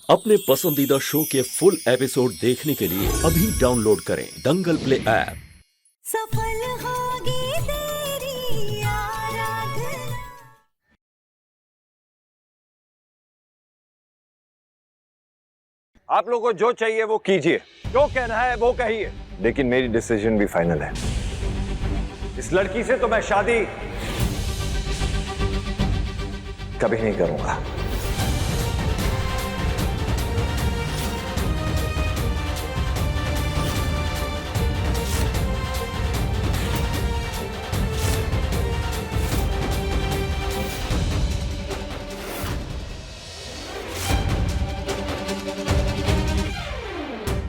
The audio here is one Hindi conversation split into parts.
अपने पसंदीदा शो के फुल एपिसोड देखने के लिए अभी डाउनलोड करें दंगल प्ले ऐप। सफल होगी तेरी आराधना। आप लोगों को जो चाहिए वो कीजिए, जो कहना है वो कहिए, लेकिन मेरी डिसीजन भी फाइनल है। इस लड़की से तो मैं शादी कभी नहीं करूंगा।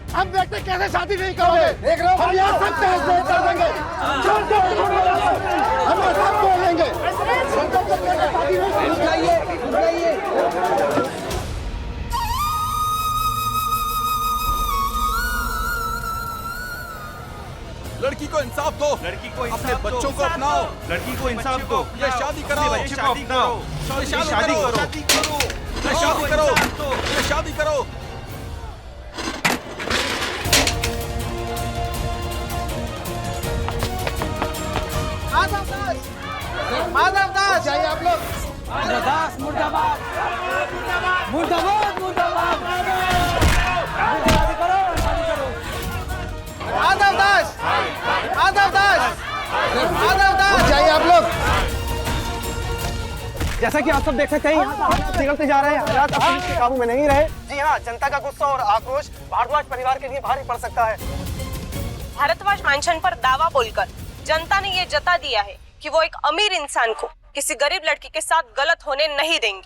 हम देखते कैसे शादी नहीं करोगे। देख रहे हो हम यहाँ सब तहस नहस कर देंगे। हम सब बोलेंगे। लड़की को इंसाफ दो, लड़की को अपने बच्चों को अपनाओ, लड़की को इंसाफ दो, ये शादी कराओ, शादी करो, शादी करो, शादी करो, शादी करो, शादी करो। माधव दास चाहिए आप लोग। माधव दास मुर्दाबाद, मुर्दाबाद, मुर्दाबाद। माधव दास, माधव दास, माधव दास चाहिए आप लोग। जैसा कि आप सब देख सकते हैं, यहाँ हालात बिगड़ते जा रहे हैं। हालात पुलिस के काबू में नहीं रहे। जी हाँ, जनता का गुस्सा और आक्रोश भारद्वाज परिवार के लिए भारी पड़ सकता है। भारद्वाज मैंशन पर दावा बोलकर जनता ने ये जता दिया है कि वो एक अमीर इंसान को किसी गरीब लड़की के साथ गलत होने नहीं देंगे।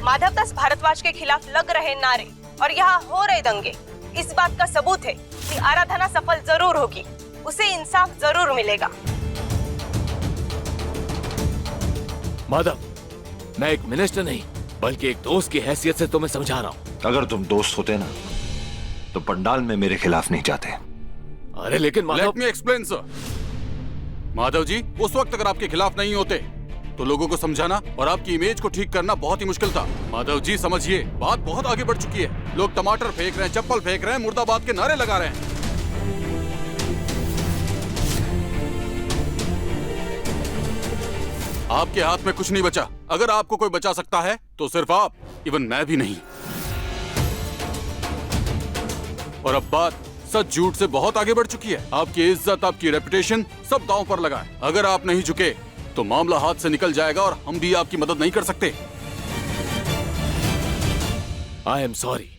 माधव दास भारद्वाज के खिलाफ लग रहे नारे और यहाँ हो रहे दंगे इस बात का सबूत है कि आराधना सफल जरूर होगी, उसे इंसाफ जरूर मिलेगा। माधव, मैं एक मिनिस्टर नहीं बल्कि एक दोस्त की हैसियत से तुम्हें समझा रहा हूँ। अगर तुम दोस्त होते ना तो पंडाल में मेरे खिलाफ नहीं जाते। अरे लेकिन Madhav, let me explain sir. Madhav ji, उस वक्त अगर आपके खिलाफ नहीं होते तो लोगों को समझाना और आपकी इमेज को ठीक करना बहुत ही मुश्किल था। माधव जी समझिए, बात बहुत आगे बढ़ चुकी है। लोग टमाटर फेंक रहे हैं, चप्पल फेंक रहे हैं, मुर्दाबाद के नारे लगा रहे हैं। आपके हाथ में कुछ नहीं बचा। अगर आपको कोई बचा सकता है तो सिर्फ आप, इवन मैं भी नहीं। और अब बात सच झूठ से बहुत आगे बढ़ चुकी है। आपकी इज्जत, आपकी रेपुटेशन सब दांव पर लगा है। अगर आप नहीं झुके तो मामला हाथ से निकल जाएगा और हम भी आपकी मदद नहीं कर सकते। आई एम सॉरी,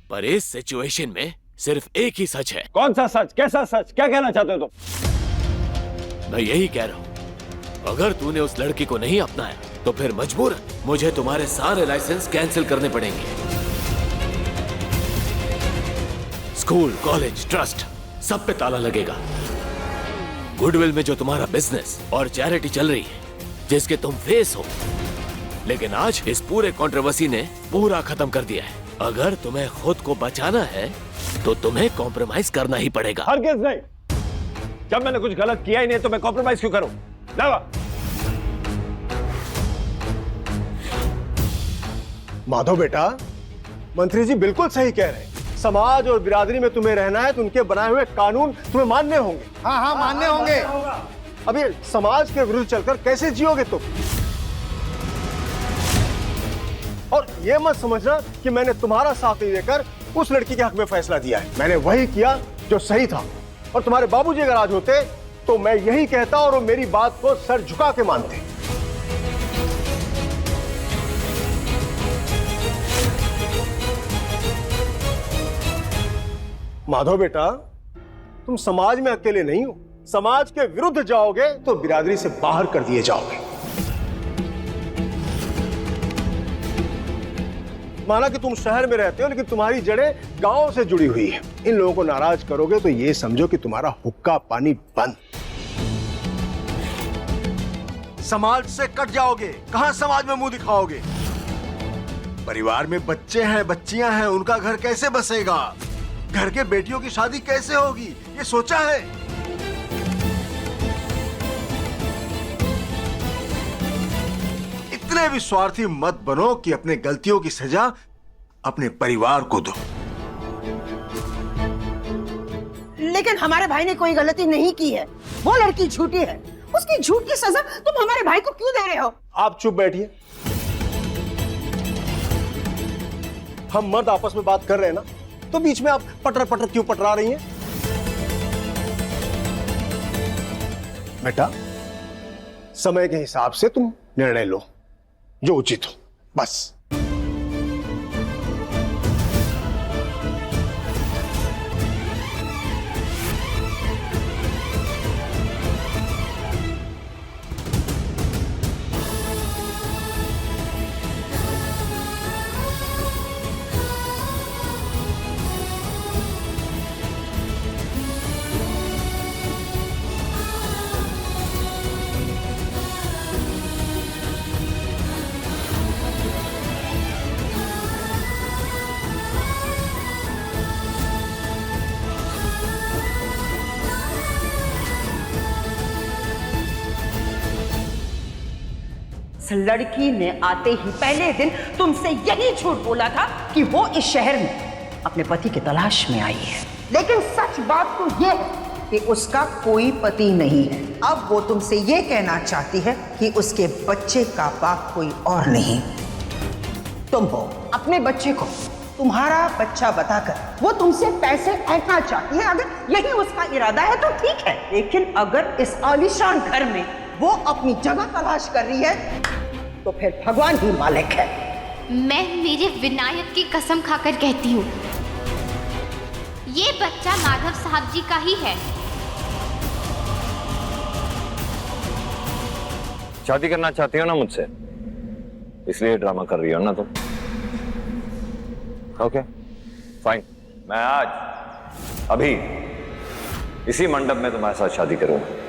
पर इस सिचुएशन में सिर्फ एक ही सच है। कौन सा सच? कैसा सच? क्या कहना चाहते हो तुम? मैं यही कह रहा हूँ, अगर तूने उस लड़की को नहीं अपनाया तो फिर मजबूरन मुझे तुम्हारे सारे लाइसेंस कैंसिल करने पड़ेंगे। स्कूल, कॉलेज, ट्रस्ट सब पे ताला लगेगा। गुडविल में जो तुम्हारा बिजनेस और चैरिटी चल रही है, जिसके तुम फेस हो, लेकिन आज इस पूरे कंट्रोवर्सी ने पूरा खत्म कर दिया है। अगर तुम्हें खुद को बचाना है तो तुम्हें कॉम्प्रोमाइज करना ही पड़ेगा। हरगिज़ नहीं। जब मैंने कुछ गलत किया ही नहीं तो मैं कॉम्प्रोमाइज क्यों करूं? लावा। माधव बेटा, मंत्री जी बिल्कुल सही कह रहे हैं। समाज और बिरादरी में तुम्हें रहना है तो उनके बनाए हुए कानून तुम्हें मानने होंगे। हाँ हाँ, मानने होंगे। अब ये समाज के विरुद्ध चलकर कैसे जियोगे तुम? और ये मत समझना कि मैंने तुम्हारा साथ नहीं देकर उस लड़की के हक में फैसला दिया है। मैंने वही किया जो सही था। और तुम्हारे बाबूजी अगर आज होते तो मैं यही कहता और वो मेरी बात को सर झुका के मानते। माधव बेटा, तुम समाज में अकेले नहीं हो। समाज के विरुद्ध जाओगे तो बिरादरी से बाहर कर दिए जाओगे। माना कि तुम शहर में रहते हो लेकिन तुम्हारी जड़ें गांव से जुड़ी हुई है। इन लोगों को नाराज करोगे तो ये समझो कि तुम्हारा हुक्का पानी बंद। समाज से कट जाओगे, कहां समाज में मुंह दिखाओगे? परिवार में बच्चे हैं, बच्चियां हैं, उनका घर कैसे बसेगा? घर के बेटियों की शादी कैसे होगी, ये सोचा है? इतने भी स्वार्थी मत बनो कि अपने गलतियों की सजा अपने परिवार को दो। लेकिन हमारे भाई ने कोई गलती नहीं की है, वो लड़की झूठी है, उसकी झूठ की सजा तुम हमारे भाई को क्यों दे रहे हो? आप चुप बैठिए। हम मर्द आपस में बात कर रहे हैं ना, तो बीच में आप पटर पटर क्यों पटरा रही हैं? बेटा, समय के हिसाब से तुम निर्णय लो जो उचित हो, बस। लड़की ने आते ही पहले दिन तुमसे यही झूठ बोला था कि वो इस शहर में अपने पति की तलाश में आई है, लेकिन सच बात तो ये है कि उसका कोई पति नहीं है। अब वो तुमसे ये कहना चाहती है कि उसके बच्चे का बाप कोई और नहीं, तुम हो। अपने बच्चे को तुम्हारा बच्चा बताकर वो तुमसे पैसे ऐंठना चाहती है। अगर यही उसका इरादा है तो ठीक है, लेकिन अगर इस आलीशान घर में वो अपनी जगह तलाश कर रही है तो फिर भगवान ही मालिक है। मैं मेरे विनायक की कसम खाकर कहती हूँ, ये बच्चा माधव साहब जी का ही है। शादी करना चाहती हो ना मुझसे, इसलिए ड्रामा कर रही हो ना तुम? ओके फाइन, मैं आज अभी इसी मंडप में तुम्हारे साथ शादी करूंगा।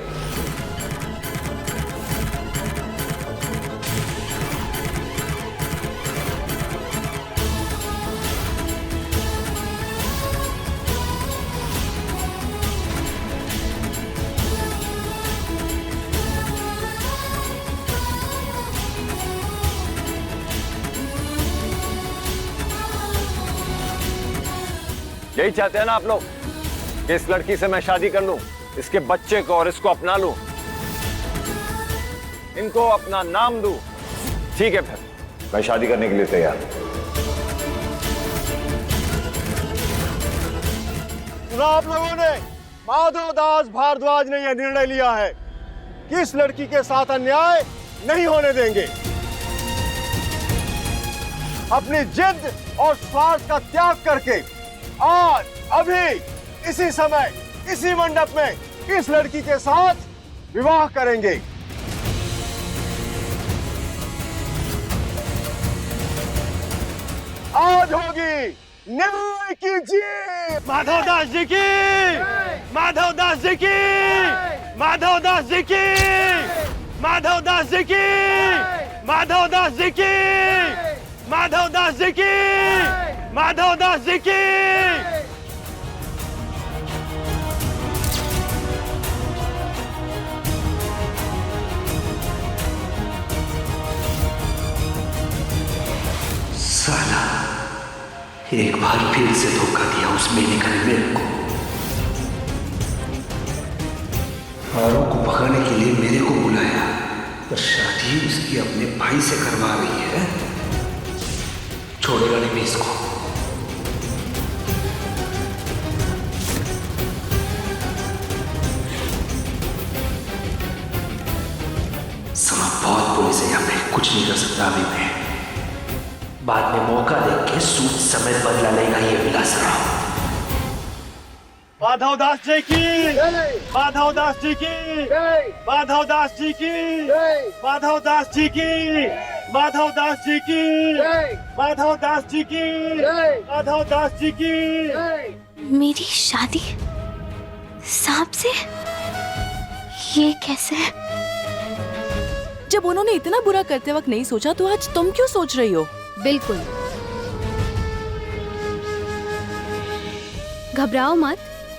यही चाहते हैं ना आप लोग कि इस लड़की से मैं शादी कर लूं, इसके बच्चे को और इसको अपना लूं, इनको अपना नाम दूं? ठीक है, फिर मैं शादी करने के लिए तैयार हूं। सुना आप लोगों ने? माधव दास भारद्वाज ने यह निर्णय लिया है कि इस लड़की के साथ अन्याय नहीं होने देंगे। अपनी जिद और स्वार्थ का त्याग करके आज अभी इसी समय इसी मंडप में इस लड़की के साथ विवाह करेंगे। आज होगी न्याय की जीत। माधव दास जी की, माधव दास जी की, माधव दास जी की, माधव दास जी की, माधव दास जी की, माधव दास जी की, माधव दास जी की। साला एक बार फिर से धोखा दिया उस मेनका ने मेरे को। औरों को भगाने के लिए मेरे को बुलाया, पर शादी उसकी अपने भाई से करवा रही है। छोड़ेगा नहीं मैं इसको। समा बहुत पुलिस है, यहाँ पे कुछ नहीं कर सकता अभी मैं। बाद में मौका देख के सूद समेत बदला लेगा ये विलास राव। माधव दास जी की, माधव दास जी की, माधव दास जी की, माधव दास जी की, माधव दास जी की, माधव दास जी की, माधव दास जी की। मेरी शादी सांप से? ये कैसे? जब उन्होंने इतना बुरा करते वक्त नहीं सोचा तो आज तुम क्यों सोच रही हो? बिल्कुल, घबराओ मत।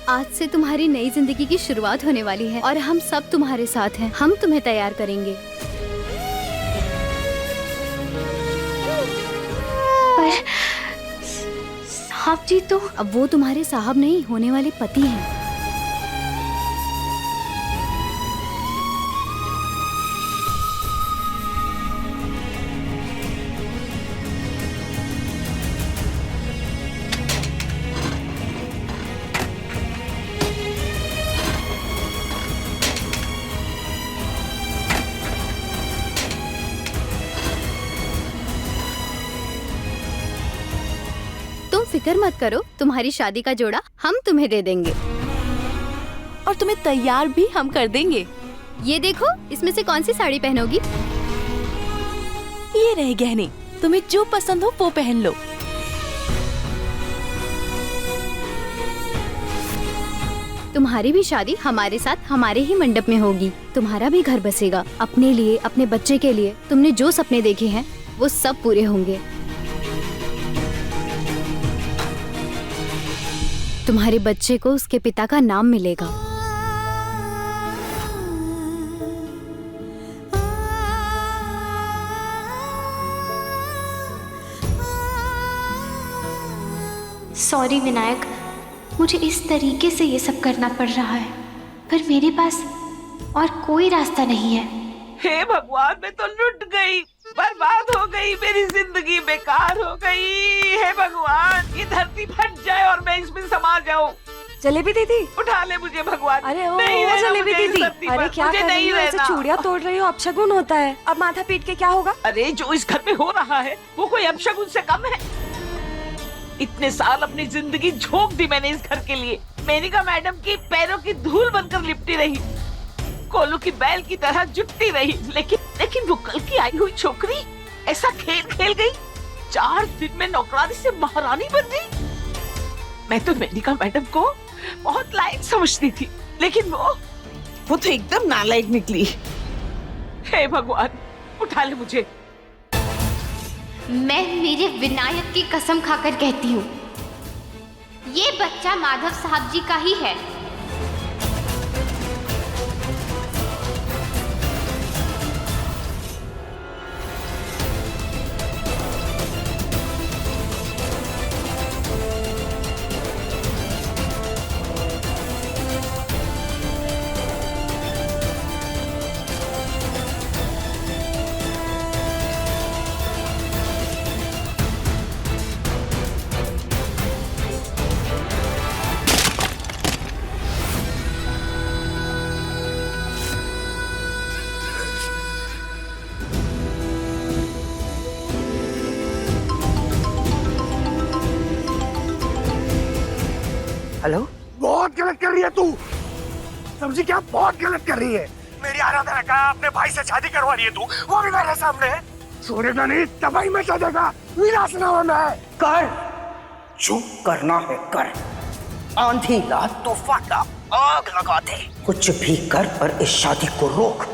आज से तुम्हारी नई जिंदगी की शुरुआत होने वाली है और हम सब तुम्हारे साथ हैं। हम तुम्हें तैयार करेंगे। पर साहब जी तो अब वो तुम्हारे साहब नहीं, होने वाले पति हैं। फिक्र मत करो, तुम्हारी शादी का जोड़ा हम तुम्हें दे देंगे और तुम्हें तैयार भी हम कर देंगे। ये देखो, इसमें से कौन सी साड़ी पहनोगी? ये रहे गहने, तुम्हें जो पसंद हो वो पहन लो। तुम्हारी भी शादी हमारे साथ हमारे ही मंडप में होगी। तुम्हारा भी घर बसेगा, अपने लिए, अपने बच्चे के लिए। तुमने जो सपने देखे हैं वो सब पूरे होंगे। तुम्हारे बच्चे को उसके पिता का नाम मिलेगा। सॉरी विनायक, मुझे इस तरीके से ये सब करना पड़ रहा है, पर मेरे पास और कोई रास्ता नहीं है। हे भगवान, मैं तो लुट गई, बर्बाद हो गई, मेरी जिंदगी बेकार हो गई। हे भगवान, ये धरती फट जाए और मैं इसमें समा जाऊं। जलेबी दीदी, उठा ले मुझे भगवान। अरे ओ नहीं रहना जलेबी मुझे इस दीदी, धरती अरे पर, क्या मुझे कर रही नहीं हो? ऐसे रहना। चूड़ियां तोड़ रही हो, अपशगुन होता है। अब माथा पीट के क्या होगा? अरे जो इस घर में हो रहा है वो कोई अपशगुन से कम है। इतने साल अपनी जिंदगी झोंक दी मैंने इस घर के लिए। मेनका मैडम की पैरों की धूल बनकर लिपटी रही, कोलू की बैल की तरह जुटती रही, लेकिन वो कल की आई हुई छोकरी ऐसा खेल खेल गई। 4 दिन में नौकरानी से महारानी बन गई। मैं तो मेनका मैडम को बहुत लायक समझती थी, लेकिन वो तो एकदम नालायक निकली। हे भगवान, उठा ले मुझे। मैं मेरे विनायक की कसम खाकर कहती हूँ, ये बच्चा माधव साहब जी का ही है। हेलो, बहुत गलत कर रही है तू। समझी क्या? बहुत गलत कर रही है। मेरी आराधना का अपने भाई से शादी करवा रही है तू, वो भी मेरे सामने। छोड़ेगा नहीं, तबाही मचा देगा, विनाश ना होना है। कर, जो करना है कर। आंधी ला, तूफान ला, आग लगा दे, कुछ भी कर, पर इस शादी को रोक।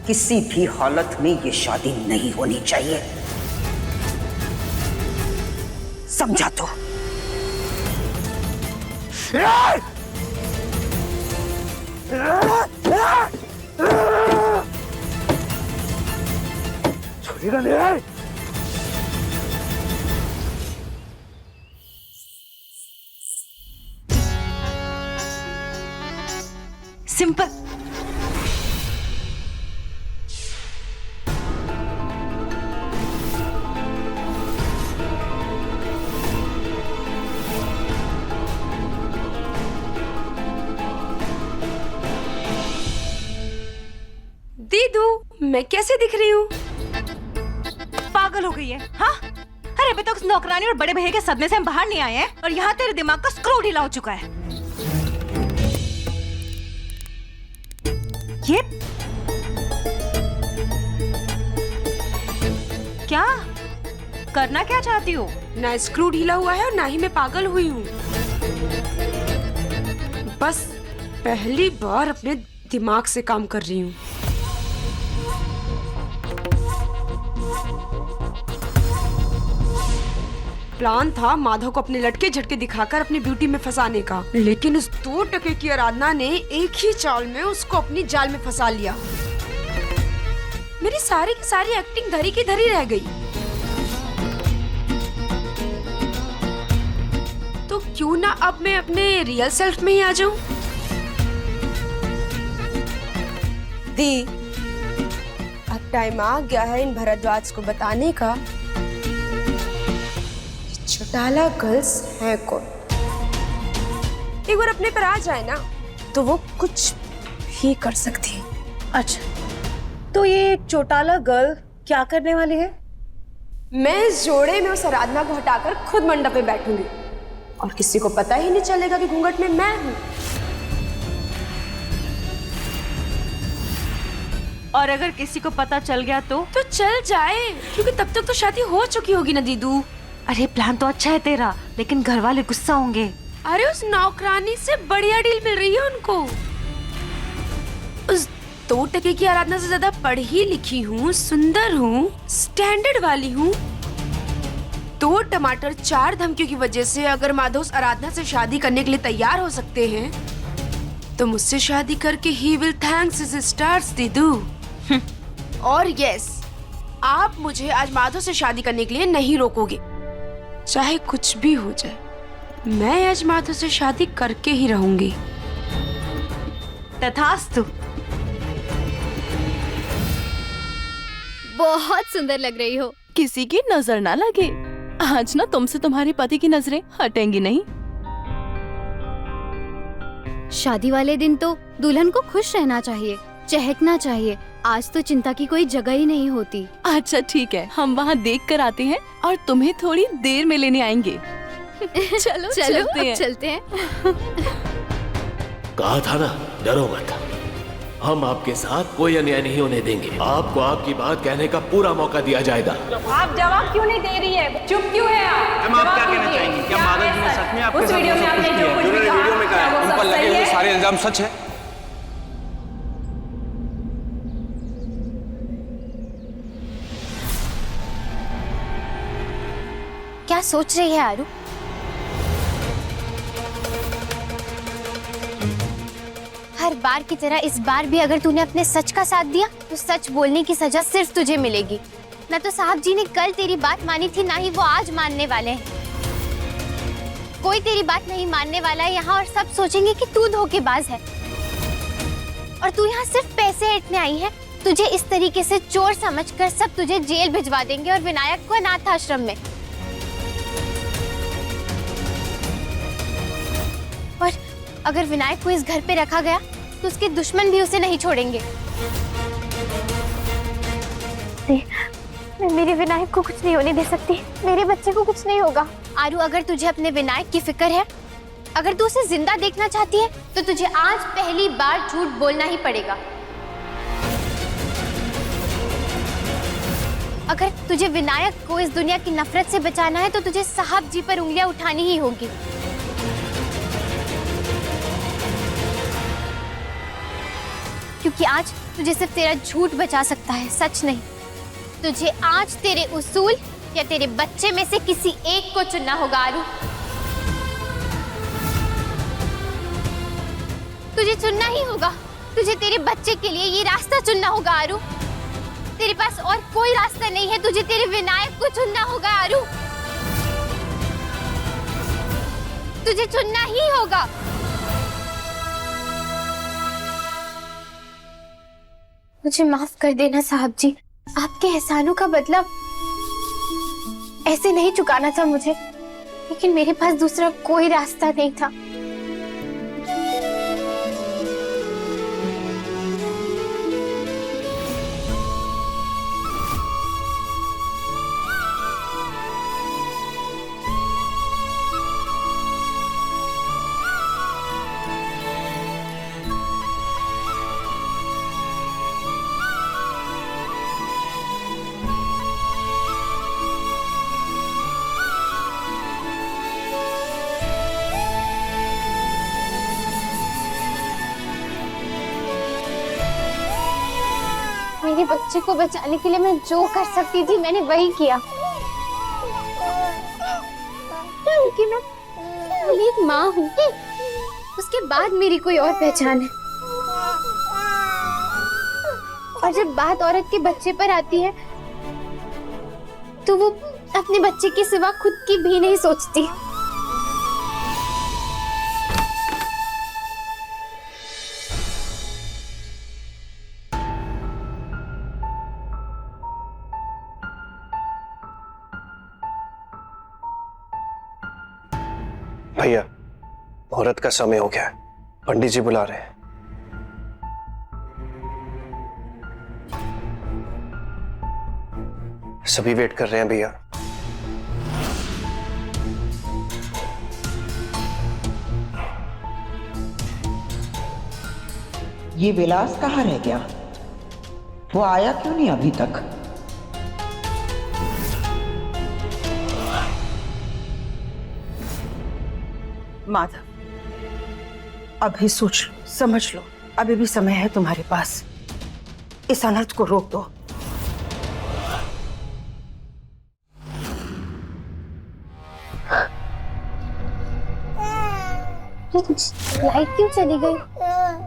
किसी भी हालत में ये शादी नहीं होनी चाहिए, समझा तो? छोड़ेगा नहीं। सिंपल। दीदू, मैं कैसे दिख रही हूँ? पागल हो गई है? हाँ, अरे अभी तक नौकरानी और बड़े भैया के सदमे से हम बाहर नहीं आए हैं और यहाँ तेरे दिमाग का स्क्रू ढीला हो चुका है। ये क्या करना क्या चाहती हो? ना स्क्रू ढीला हुआ है और ना ही मैं पागल हुई हूँ। बस पहली बार अपने दिमाग से काम कर रही हूँ। प्लान था माधव को अपने लटके झटके दिखाकर अपनी ब्यूटी में फंसाने का, लेकिन उस 2 टके की आराधना ने एक ही चाल में उसको अपनी जाल में फंसा लिया। मेरी सारी की सारी एक्टिंग धरी की धरी रह गई। क्यों ना अब मैं अपने रियल सेल्फ में ही आ जाऊं? दी, अब टाइम आ गया है इन भरद्वाज को बताने का कि चौटाला गर्ल्स हैं कौन। एक बार अपने पर आ जाए ना तो वो कुछ भी कर सकती है। अच्छा, तो ये चौटाला गर्ल क्या करने वाली है? मैं इस जोड़े में उस आराधना को हटाकर खुद मंडप पे बैठूंगी और किसी को पता ही नहीं चलेगा कि घूंघट में मैं हूं। और अगर किसी को पता चल गया तो चल जाए, क्योंकि तब तक तो शादी हो चुकी होगी ना दीदू। अरे प्लान तो अच्छा है तेरा, लेकिन घर वाले गुस्सा होंगे। अरे उस नौकरानी से बढ़िया डील मिल रही है उनको। उस 2 टके की आराधना से ज्यादा पढ़ी लिखी हूँ, सुंदर हूँ, स्टैंडर्ड वाली हूँ। 2 टमाटर 4 धमकियों की वजह से अगर माधव उस आराधना से शादी करने के लिए तैयार हो सकते हैं तो मुझसे शादी करके ही विल थैंक्स हिज स्टार्स दीदू। और यस, आप मुझे आज माधव से शादी करने के लिए नहीं रोकोगे, चाहे कुछ भी हो जाए। मैं आज माधव से शादी करके ही रहूंगी। तथास्तु। बहुत सुंदर लग रही हो। किसी की नजर ना लगे, आज ना तुमसे तुम्हारे पति की नजरें हटेंगी नहीं। शादी वाले दिन तो दुल्हन को खुश रहना चाहिए, चहकना चाहिए। आज तो चिंता की कोई जगह ही नहीं होती। अच्छा ठीक है, हम वहाँ देख कर आते हैं और तुम्हें थोड़ी देर में लेने आएंगे। चलो चलते हैं। चलते हैं। कहा था ना, डरो मत। हम आपके साथ कोई अन्याय नहीं होने देंगे। आपको आपकी बात कहने का पूरा मौका दिया जाएगा। आप जवाब क्यों नहीं दे रही है? चुप क्यों है आप? मैम, आप क्या कहना चाहेंगी? क्या माधव जी ने सच में आपके उस साथ वीडियो में सब कुछ आपने किया जो है? कुछ भी कहा, वीडियो में कहा है, वो उन सब पर लगे सही हुए है? सारे इल्जाम सच है? क्या सोच रही है आरू? हर बार की तरह इस बार भी अगर तूने अपने सच का साथ दिया तो सच बोलने की सजा सिर्फ तुझे मिलेगी। ना तो साहब जी ने कल तेरी बात मानी थी, ना ही वो आज मानने वाले हैं। कोई तेरी बात नहीं मानने वाला है यहाँ, और सब सोचेंगे कि तू धोखेबाज है और तू यहाँ सिर्फ पैसे ऐंठने आई है। तुझे इस तरीके से चोर समझकर सब तुझे जेल भिजवा देंगे और विनायक को अनाथ आश्रम में। और अगर विनायक को इस घर पे रखा गया तो उसके दुश्मन भी उसे नहीं छोड़ेंगे। मैं मेरे विनायक को कुछ नहीं होने दे सकती, मेरे बच्चे को कुछ नहीं होगा। आरू, अगर तुझे अपने विनायक की फिक्र है, अगर तू उसे जिंदा देखना चाहती है तो तुझे आज पहली बार झूठ बोलना ही पड़ेगा। अगर तुझे विनायक को इस दुनिया की नफरत से बचाना है तो तुझे साहब जी पर उंगलियां उठानी ही होगी। क्योंकि आज तुझे सिर्फ तेरा झूठ बचा सकता है, सच नहीं। तुझे आज तेरे उसूल या तेरे बच्चे में से किसी एक को चुनना होगा आरू। तुझे चुनना ही होगा। तुझे तेरे बच्चे के लिए ये रास्ता चुनना होगा आरू। तेरे पास और कोई रास्ता नहीं है, तुझे तेरे विनायक को चुनना होगा आरू। तुझे चुनना ही होगा। मुझे माफ कर देना साहब जी, आपके एहसानों का बदला ऐसे नहीं चुकाना था मुझे, लेकिन मेरे पास दूसरा कोई रास्ता नहीं था। मेरे बच्चे को बचाने के लिए मैं जो कर सकती थी मैंने वही किया, क्योंकि मैं एक माँ हूँ। उसके बाद मेरी कोई और पहचान है। और जब बात औरत के बच्चे पर आती है तो वो अपने बच्चे के सिवा खुद की भी नहीं सोचती। भैया, मुहूर्त का समय हो गया है, पंडित जी बुला रहे हैं। सभी वेट कर रहे हैं भैया। ये विलास कहाँ रह गया? वो आया क्यों नहीं अभी तक? माधव, अभी सोच लो, समझ लो, अभी भी समय है तुम्हारे पास। इस अनर्थ को रोक दो। लाइट क्यों चली गई?